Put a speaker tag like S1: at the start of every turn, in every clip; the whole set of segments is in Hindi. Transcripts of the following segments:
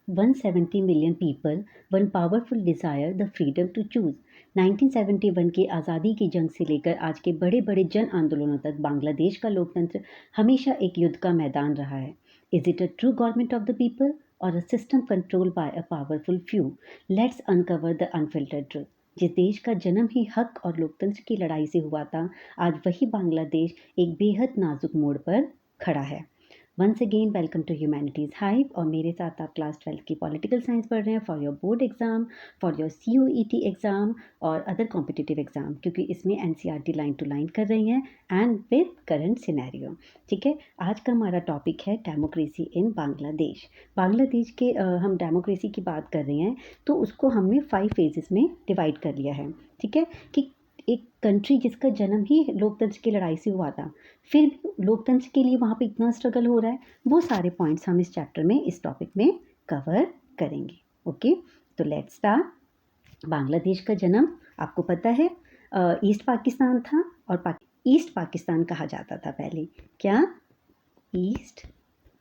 S1: 170 million people, one powerful desire, the freedom to choose। 1971 की आज़ादी की जंग से लेकर आज के बड़े बड़े जन आंदोलनों तक बांग्लादेश का लोकतंत्र हमेशा एक युद्ध का मैदान रहा है। Is it a true government of the people और a system control by a powerful few? Let's uncover the unfiltered truth. जिस देश का जन्म ही हक और लोकतंत्र की लड़ाई से हुआ था, आज वही बांग्लादेश एक बेहद नाजुक मोड़ पर खड़ा है। Once again welcome to humanities hive. और मेरे साथ आप क्लास 12 की पॉलिटिकल साइंस पढ़ रहे हैं for your board exam, for your CUET exam और अदर कॉम्पिटिटिव एग्ज़ाम, क्योंकि इसमें NCERT लाइन टू लाइन कर रही हैं एंड विद करंट सिनेरियो। ठीक है, आज का हमारा टॉपिक है डेमोक्रेसी इन बांग्लादेश। बांग्लादेश के हम डेमोक्रेसी की बात कर रहे हैं तो उसको हमने 5 फेजेस में डिवाइड कर लिया है। ठीक है, कि एक कंट्री जिसका जन्म ही लोकतंत्र की लड़ाई से हुआ था, फिर भी लोकतंत्र के लिए वहाँ पे इतना स्ट्रगल हो रहा है, वो सारे पॉइंट्स हम इस चैप्टर में, इस टॉपिक में कवर करेंगे। ओके, तो लेट्स स्टार्ट। बांग्लादेश का जन्म आपको पता है ईस्ट पाकिस्तान था, और ईस्ट पाकिस्तान कहा जाता था पहले। क्या? ईस्ट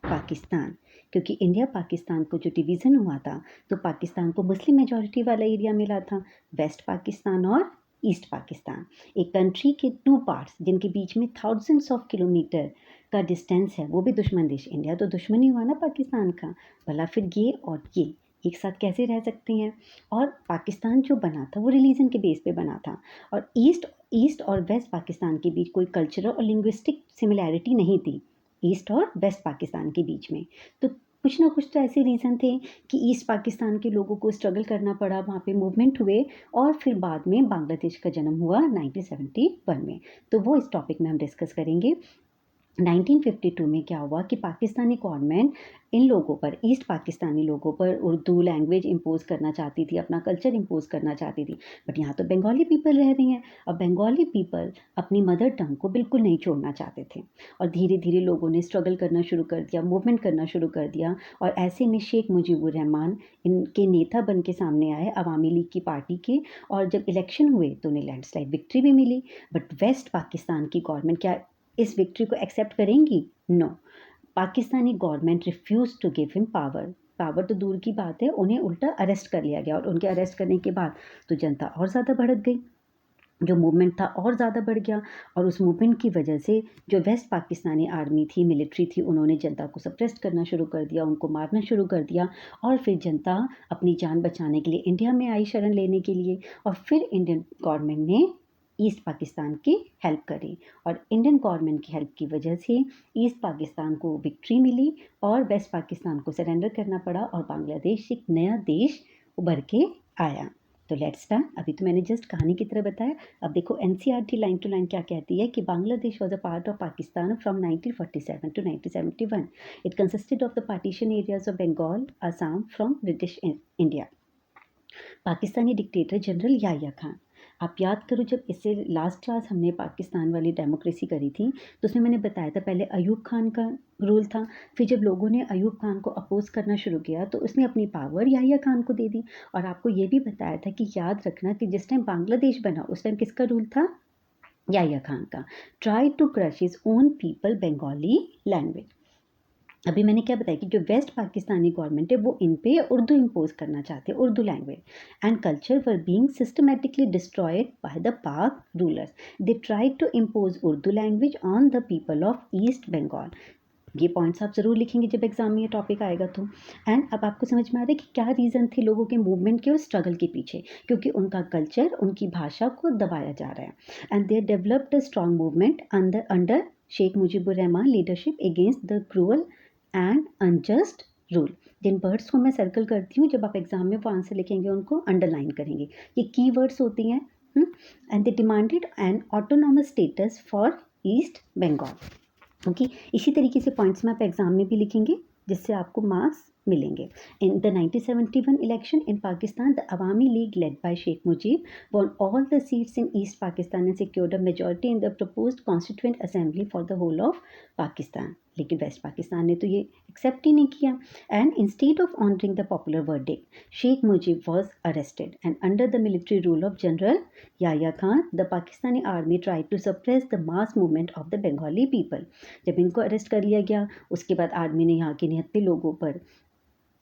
S1: पाकिस्तान। क्योंकि इंडिया पाकिस्तान को जो डिवीज़न हुआ था, तो पाकिस्तान को मुस्लिम मेजॉरिटी वाला एरिया मिला था, वेस्ट पाकिस्तान और ईस्ट पाकिस्तान। एक कंट्री के 2 पार्ट्स जिनके बीच में थाउजेंड्स ऑफ किलोमीटर का डिस्टेंस है, वो भी दुश्मन देश। इंडिया तो दुश्मन ही हुआ ना पाकिस्तान का, भला फिर ये और ये एक साथ कैसे रह सकते हैं? और पाकिस्तान जो बना था वो रिलीजन के बेस पे बना था, और ईस्ट और वेस्ट पाकिस्तान के बीच कोई कल्चरल और लिंग्विस्टिक सिमिलैरिटी नहीं थी ईस्ट और वेस्ट पाकिस्तान के बीच में। तो कुछ ना कुछ तो ऐसे रीज़न थे कि ईस्ट पाकिस्तान के लोगों को स्ट्रगल करना पड़ा, वहाँ पे मूवमेंट हुए, और फिर बाद में बांग्लादेश का जन्म हुआ 1971 में। तो वो इस टॉपिक में हम डिस्कस करेंगे। 1952 में क्या हुआ कि पाकिस्तानी गवर्नमेंट इन लोगों पर, ईस्ट पाकिस्तानी लोगों पर उर्दू लैंग्वेज इम्पोज करना चाहती थी, अपना कल्चर इम्पोज करना चाहती थी। बट यहाँ तो बंगाली पीपल रह रही हैं, और बंगाली पीपल अपनी मदर टंग को बिल्कुल नहीं छोड़ना चाहते थे। और धीरे धीरे लोगों ने स्ट्रगल करना शुरू कर दिया, मूवमेंट करना शुरू कर दिया, और ऐसे में शेख मुजीबुर रहमान इनके नेता बन के सामने आए, अवामी लीग की पार्टी के। और जब इलेक्शन हुए तो उन्हें लैंडस्लाइड विक्ट्री भी मिली। बट वेस्ट पाकिस्तान की गवर्नमेंट क्या इस विक्ट्री को एक्सेप्ट करेंगी? No. Pakistani government refuse to give him power. Power तो दूर की बात है, उन्हें उल्टा अरेस्ट कर लिया गया, और उनके अरेस्ट करने के बाद तो जनता और ज़्यादा भड़क गई, जो मूवमेंट था और ज़्यादा बढ़ गया। और उस मूवमेंट की वजह से जो वेस्ट पाकिस्तानी आर्मी थी, मिलिट्री थी, उन्होंने जनता को सप्रेस्ट करना शुरू कर दिया, उनको मारना शुरू कर दिया। और फिर जनता अपनी जान बचाने के लिए इंडिया में आई शरण लेने के लिए, और फिर इंडियन गवर्नमेंट ने ईस्ट पाकिस्तान की हेल्प करी, और इंडियन गवर्नमेंट की हेल्प की वजह से ईस्ट पाकिस्तान को विक्ट्री मिली, और वेस्ट पाकिस्तान को सरेंडर करना पड़ा, और बांग्लादेश एक नया देश उभर के आया। तो लेट्स स्टार्ट। अभी तो मैंने जस्ट कहानी की तरह बताया। अब देखो NCERT लाइन टू लाइन क्या कहती है कि Bangladesh was a part of Pakistan from 1947 to 1971। It consisted of the partition areas of Bengal, Assam from British India. Pakistani dictator general Yahya Khan. आप याद करो, जब इससे लास्ट क्लास हमने पाकिस्तान वाली डेमोक्रेसी करी थी, तो उसमें मैंने बताया था पहले अयूब खान का रूल था। फिर जब लोगों ने अयूब खान को अपोज करना शुरू किया तो उसने अपनी पावर याह्या खान को दे दी। और आपको ये भी बताया था कि याद रखना कि जिस टाइम बांग्लादेश बना उस टाइम किसका रूल था? याह्या खान का। Try to crush his own people Bengali language. अभी मैंने क्या बताया कि जो वेस्ट पाकिस्तानी गवर्नमेंट है वो इन पे उर्दू इम्पोज करना चाहते हैं, Urdu language and culture were being systematically destroyed by the Pak rulers. They try to impose Urdu language on the people of east Bengal. ये पॉइंट्स आप ज़रूर लिखेंगे जब एग्जाम में ये टॉपिक आएगा तो। एंड अब आपको समझ में आ रहा है कि क्या रीज़न थे लोगों के मूवमेंट के और स्ट्रगल के पीछे, क्योंकि उनका कल्चर, उनकी भाषा को दबाया जा रहा है। And they developed a strong movement under under Sheikh Mujibur Rahman leadership against the cruel and unjust rule. जिन वर्ड्स को मैं सर्कल करती हूँ, जब आप एग्जाम में वो आंसर लिखेंगे उनको अंडरलाइन करेंगे, ये की वर्ड्स होती हैं। And they demanded an autonomous status for East Bengal. Okay, इसी तरीके से पॉइंट्स में आप एग्जाम में भी लिखेंगे जिससे आपको मार्क्स मिलेंगे। In the 1971 election in Pakistan, the Awami League led by Sheikh Mujib won all the seats in East Pakistan and secured a majority in the proposed constituent assembly for the whole of Pakistan। लेकिन वेस्ट पाकिस्तान ने तो ये एक्सेप्ट ही नहीं किया। And instead of honouring the popular verdict, Sheikh Mujib was arrested and under the military rule of General Yahya Khan the Pakistani army try to suppress the mass movement of the Bengali people. जब इनको अरेस्ट कर लिया गया, उसके बाद आर्मी ने यहाँ के निहत्थे लोगों पर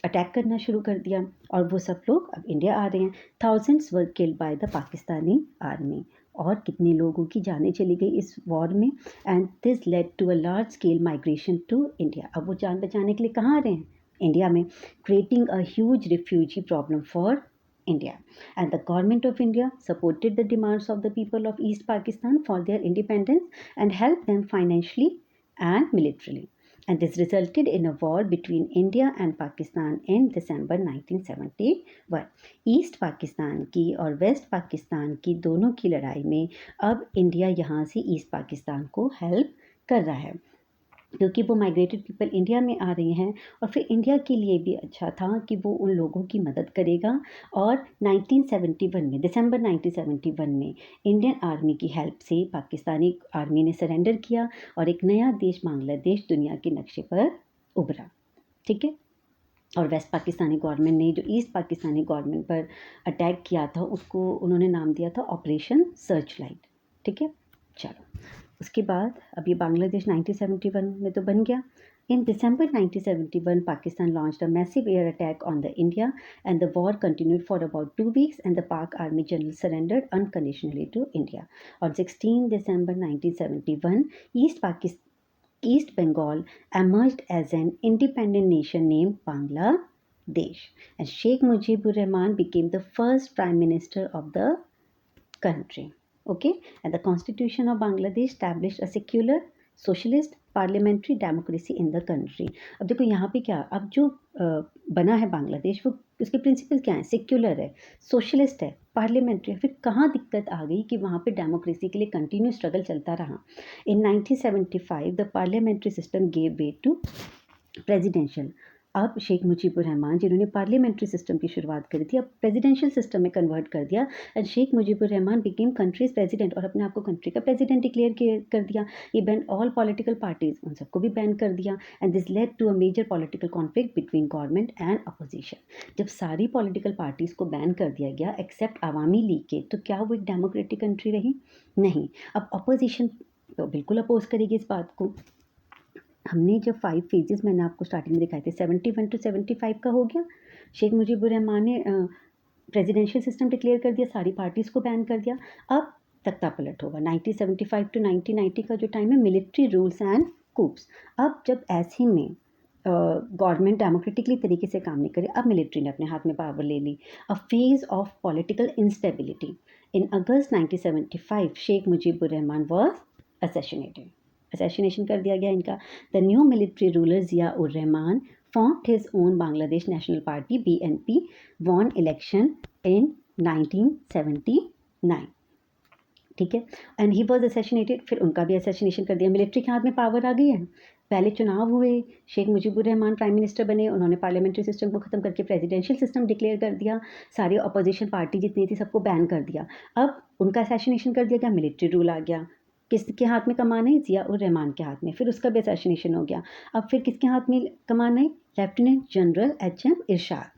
S1: अटैक करना शुरू कर दिया और वो सब लोग अब इंडिया आ रहे हैं। Thousands were killed by the Pakistani army, और कितने लोगों की जानें चली गई इस वॉर में। And this led to a large scale migration to India. अब वो जान बचाने के लिए कहाँ आ रहे हैं? इंडिया में, creating a huge refugee problem for India. And the government of India supported the demands of the people of East Pakistan for their independence and helped them financially and militarily. And this resulted in a war between India and Pakistan in December 1971. East Pakistan की और वेस्ट पाकिस्तान की दोनों की लड़ाई में अब इंडिया यहाँ से ईस्ट पाकिस्तान को हेल्प कर रहा है, क्योंकि वो माइग्रेटेड पीपल इंडिया में आ रहे हैं। और फिर इंडिया के लिए भी अच्छा था कि वो उन लोगों की मदद करेगा। और 1971 में, दिसंबर 1971 में इंडियन आर्मी की हेल्प से पाकिस्तानी आर्मी ने सरेंडर किया और एक नया देश बांग्लादेश दुनिया के नक्शे पर उभरा। ठीक है। और वेस्ट पाकिस्तानी गवर्नमेंट ने जो ईस्ट पाकिस्तानी गवर्नमेंट पर अटैक किया था उसको उन्होंने नाम दिया था ऑपरेशन सर्च लाइट। ठीक है। चलो, उसके बाद अब ये बांग्लादेश 1971 में तो बन गया। In December 1971, Pakistan launched a massive air attack on the India, and the war continued for about 2 weeks, and the Pak Army General surrendered unconditionally to India. On 16 December 1971, East Bengal emerged as an independent nation named Bangladesh, and Sheikh Mujibur Rahman became the first prime minister of the country. Okay, and the constitution of Bangladesh established a secular, socialist, parliamentary democracy in the country. अब देखो यहाँ पे क्या, अब जो बना है बांग्लादेश, वो उसके प्रिंसिपल क्या है? सेक्युलर है, सोशलिस्ट है, पार्लियामेंट्री है। फिर कहाँ दिक्कत आ गई कि वहाँ पे डेमोक्रेसी के लिए कंटिन्यू स्ट्रगल चलता रहा। In 1975 the parliamentary system gave way to presidential. अब शेख मुजीबुर रहमान जिन्होंने पार्लियामेंट्री सिस्टम की शुरुआत करी थी, अब प्रेसिडेंशियल सिस्टम में कन्वर्ट कर दिया। And Sheikh Mujibur Rahman became country's president, और अपने आप को कंट्री का प्रेसिडेंट डिक्लेयर कर दिया। ये बैन ऑल पॉलिटिकल पार्टीज, उन सबको भी बैन कर दिया। And this led to a major political conflict between government and opposition. जब सारी पॉलिटिकल पार्टीज को बैन कर दिया गया एक्सेप्ट अवामी लीग के, तो क्या वो एक डेमोक्रेटिक कंट्री रही? नहीं। अब अपोजिशन तो बिल्कुल अपोज करेगी इस बात को। हमने जब 5 फेजेस मैंने आपको स्टार्टिंग में दिखाए थे, 71 to 75 का हो गया। शेख मुजीबुर रहमान ने प्रेसिडेंशियल सिस्टम डिक्लेयर कर दिया, सारी पार्टीज़ को बैन कर दिया। अब तख्ता पलट होगा 1975 to 1990 का जो टाइम है, मिलिट्री रूल्स एंड कूप्स। अब जब ऐसे में गवर्नमेंट डेमोक्रेटिकली तरीके से काम नहीं करे, अब मिलिट्री ने अपने हाथ में पावर ले ली। A phase of political instability. In August 1975 Sheikh Mujibur Rahman was assassination कर दिया गया इनका। The new military ruler Zia ur Rahman formed his own Bangladesh National Party BNP, won election in 1979। ठीक है। एंड ही वॉज असैसिनेटेड, फिर उनका भी असैसिनेशन कर दिया। मिलिट्री के हाथ में पावर आ गई है। पहले चुनाव हुए, शेख मुजीबुर रहमान प्राइम मिनिस्टर बने, उन्होंने पार्लियामेंट्री सिस्टम को ख़त्म करके प्रेसिडेंशियल सिस्टम डिक्लेयर कर दिया, सारी अपोजिशन पार्टी जितनी थी सबको बैन कर दिया। अब उनका असैसिनेशन कर दिया गया, मिलिट्री रूल आ गया। किसके हाथ में कमान है? जिया उर रहमान के हाथ में। फिर उसका भी असैसिनेशन हो गया। अब फिर किसके हाथ में कमान है? Lieutenant general HM Irshad.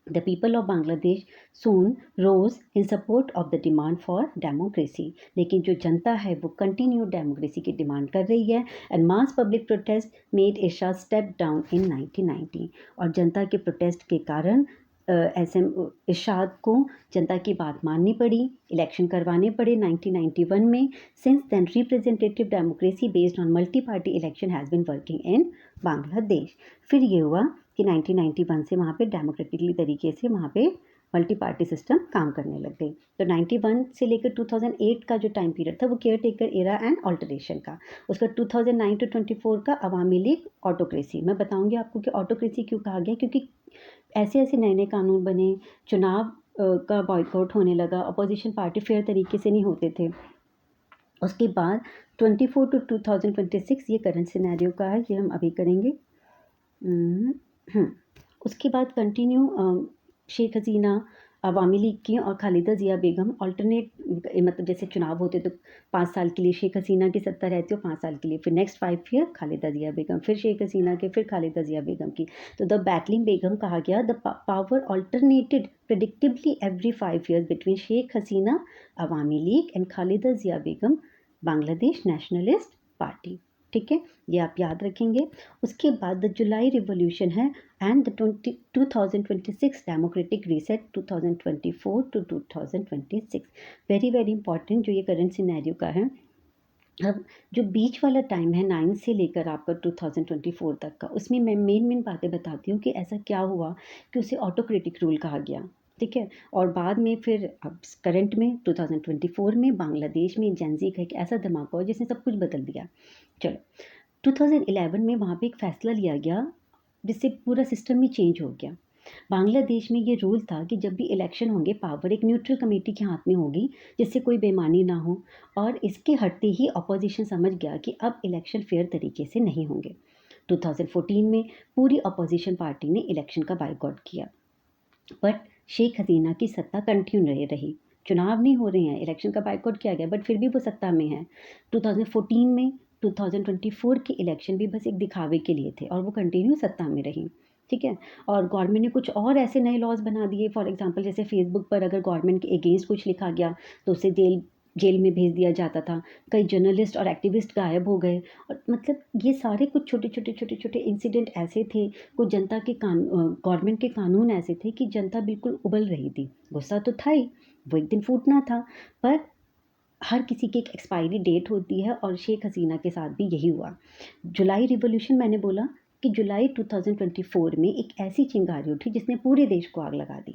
S1: The people of Bangladesh soon rose in support of the demand for democracy। लेकिन जो जनता है वो कंटिन्यू डेमोक्रेसी की डिमांड कर रही है। And mass public protest made Irshad step down in 1990। और जनता के प्रोटेस्ट के कारण SM इरशाद को जनता की बात माननी पड़ी, इलेक्शन करवाने पड़े 1991 में। Since then representative democracy based on multi party election has been working in Bangladesh. फिर ये हुआ कि 1991 से वहाँ पे डेमोक्रेटिकली तरीके से वहाँ पे मल्टी पार्टी सिस्टम काम करने लग गई। तो 91 से लेकर 2008 का जो टाइम पीरियड था वो care taker era and alteration का। उसका 2009 to 24 का अवामी लीग ऑटोक्रेसी। मैं बताऊंगी आपको कि ऑटोक्रेसी क्यों कहा गया, क्योंकि ऐसे ऐसे नए नए कानून बने, चुनाव का बॉयकॉट होने लगा, अपोजिशन पार्टी फेयर तरीके से नहीं होते थे। उसके बाद 24 to 2026 ये करंट सिनेरियो का है, ये हम अभी करेंगे। उसके बाद कंटिन्यू शेख हसीना, अवामी लीग की और खालिदा जिया बेगम अल्टरनेट, मतलब जैसे चुनाव होते तो 5 साल के लिए शेख हसीना की सत्ता रहती है, 5 साल के लिए, फिर नेक्स्ट 5 ईयर खालिदा जिया बेगम, फिर शेख हसीना के, फिर खालिदा जिया बेगम की। तो द बैटलिंग बेगम कहा गया। The power alternated predictably every 5 years between Sheikh Hasina, Awami League and Khaleda Zia Begum, Bangladesh Nationalist Party. ठीक है, ये आप याद रखेंगे। उसके बाद द जुलाई रिवॉल्यूशन है and the 2026 democratic reset 2024 to 2026, very very important जो ये करंट सिनेरियो का है। अब जो बीच वाला टाइम है 9 से लेकर आपका 2024 तक का, उसमें मैं मेन बातें बताती हूँ कि ऐसा क्या हुआ कि उसे ऑटोक्रेटिक रूल कहा गया, ठीक है। और बाद में फिर अब करंट में 2024 में बांग्लादेश में जेंजी का एक ऐसा धमाका हुआ जिसने सब कुछ बदल दिया। चलो 2011 में वहाँ पे एक फ़ैसला लिया गया जिससे पूरा सिस्टम ही चेंज हो गया। बांग्लादेश में ये रूल था कि जब भी इलेक्शन होंगे पावर एक न्यूट्रल कमेटी के हाथ में होगी जिससे कोई बेईमानी ना हो, और इसके हटते ही अपोजिशन समझ गया कि अब इलेक्शन फेयर तरीके से नहीं होंगे। 2014 में पूरी अपोजिशन पार्टी ने इलेक्शन का बायकॉट किया, बट शेख हसीना की सत्ता कंटिन्यू रही। चुनाव नहीं हो रहे हैं, इलेक्शन का बायकॉट किया गया, बट फिर भी वो सत्ता में है। 2014 में 2024 के इलेक्शन भी बस एक दिखावे के लिए थे और वो कंटिन्यू सत्ता में रही, ठीक है। और गवर्नमेंट ने कुछ और ऐसे नए लॉज बना दिए, फॉर एग्जांपल जैसे फेसबुक पर अगर गवर्नमेंट के अगेंस्ट कुछ लिखा गया तो उसे जेल जेल में भेज दिया जाता था। कई जर्नलिस्ट और एक्टिविस्ट गायब हो गए, और मतलब ये सारे कुछ छोटे छोटे इंसिडेंट ऐसे थे। कुछ जनता के गवर्नमेंट के कानून ऐसे थे कि जनता बिल्कुल उबल रही थी। गुस्सा तो था ही, वो एक दिन फूटना था, पर हर किसी की एक एक्सपायरी डेट होती है और शेख हसीना के साथ भी यही हुआ। जुलाई रिवॉल्यूशन मैंने बोला कि जुलाई 2024 में एक ऐसी चिंगारी उठी जिसने पूरे देश को आग लगा दी।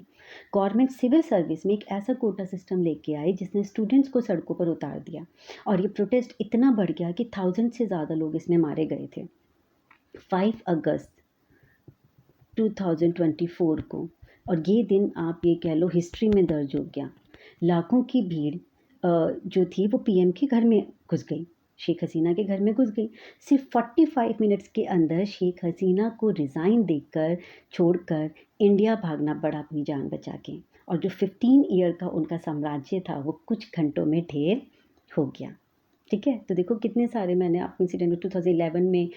S1: गवर्नमेंट सिविल सर्विस में एक ऐसा कोटा सिस्टम लेके आई जिसने स्टूडेंट्स को सड़कों पर उतार दिया, और ये प्रोटेस्ट इतना बढ़ गया कि 1000 से ज़्यादा लोग इसमें मारे गए थे। 5 अगस्त 2024 को, और ये दिन आप ये कह लो हिस्ट्री में दर्ज हो गया। लाखों की भीड़ जो थी वो पीएम के घर में घुस गई, शेख हसीना के घर में घुस गई। सिर्फ 45 मिनट्स के अंदर शेख हसीना को रिज़ाइन देकर छोड़कर इंडिया भागना पड़ा अपनी जान बचा के, और जो 15 ईयर का उनका साम्राज्य था वो कुछ घंटों में ढेर हो गया, ठीक है। तो देखो कितने सारे मैंने आपको इंसिडेंट 2011 में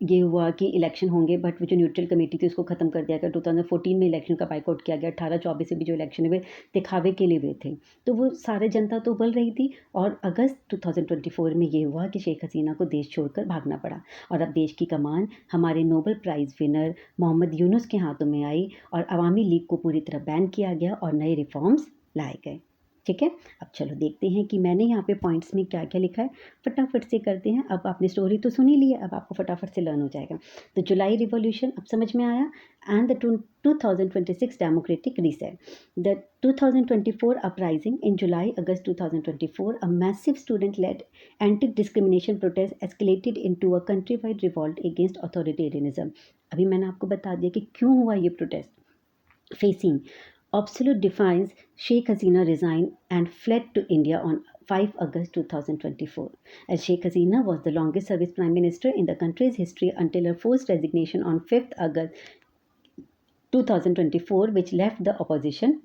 S1: ये हुआ कि इलेक्शन होंगे, बट वो जो न्यूट्रल कमेटी थी उसको ख़त्म कर दिया गया। 2014 में इलेक्शन का बायकॉट किया गया। 18-24 से भी जो इलेक्शन हुए दिखावे के लिए हुए थे, तो वो सारे जनता तो उबल रही थी। और अगस्त 2024 में ये हुआ कि शेख हसीना को देश छोड़कर भागना पड़ा, और अब देश की कमान हमारे Nobel prize winner Muhammad Yunus के हाथों में आई, और अवामी लीग को पूरी तरह बैन किया गया और नए रिफॉर्म्स लाए गए, ठीक है। अब चलो देखते हैं कि मैंने यहाँ पे पॉइंट्स में क्या क्या लिखा है, फटाफट से करते हैं। अब आपने स्टोरी तो सुनी ली है, अब आपको फटाफट से लर्न हो जाएगा। तो जुलाई रिवॉल्यूशन अब समझ में आया, and the 2026 democratic reset, the 2024 uprising in July August 2024, a massive student led anti discrimination protest escalated into a country wide revolt against authoritarianism. अभी मैंने आपको बता दिया कि क्यों हुआ ये protest. Facing absolute defiance, Sheikh Hasina resigned and fled to India on 5 August 2024, as Sheikh Hasina was the longest service prime minister in the country's history until her forced resignation on 5th August 2024, which left the opposition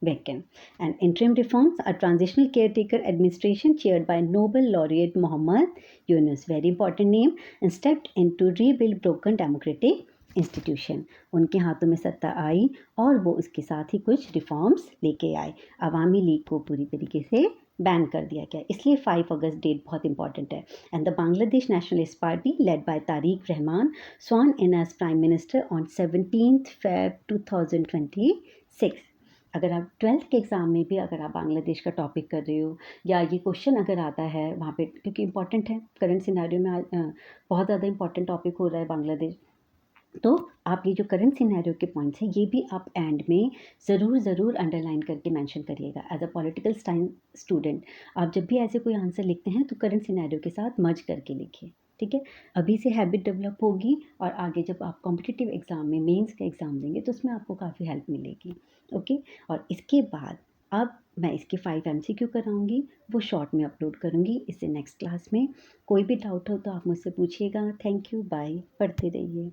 S1: vacant. And interim reforms, a transitional caretaker administration chaired by Nobel laureate Mohammad Yunus, very important name, and stepped in to rebuild broken democratic institution. उनके हाथों में सत्ता आई और वो उसके साथ ही कुछ रिफॉर्म्स लेके आए। अवामी लीग को पूरी तरीके से बैन कर दिया गया, इसलिए 5 अगस्त डेट बहुत इंपॉर्टेंट है। And the Bangladesh Nationalist Party led by Tarique Rahman sworn in as prime minister on 17 Feb 2026। अगर आप 12th के एग्ज़ाम में भी अगर आप बांग्लादेश का टॉपिक कर रहे हो, या ये क्वेश्चन अगर आता है वहाँ पे, क्योंकि इंपॉर्टेंट है करंट सिनेरियो में बहुत ज़्यादा इंपॉर्टेंट टॉपिक हो रहा है बांग्लादेश, तो आप ये जो करंट सिनेरियो के पॉइंट्स हैं ये भी आप एंड में ज़रूर अंडरलाइन करके मेंशन करिएगा। As a political science student आप जब भी ऐसे कोई आंसर लिखते हैं तो करंट सिनेरियो के साथ मर्ज करके लिखिए, ठीक है। अभी से हैबिट डेवलप होगी, और आगे जब आप कॉम्पिटिटिव एग्ज़ाम में मेंस का एग्ज़ाम देंगे तो उसमें आपको काफ़ी हेल्प मिलेगी, ओके। और इसके बाद अब मैं इसके 5 MCQ कराऊंगी, वो शॉर्ट में अपलोड करूंगी इससे नेक्स्ट क्लास में। कोई भी डाउट हो तो आप मुझसे पूछिएगा। थैंक यू, बाय, पढ़ते रहिए।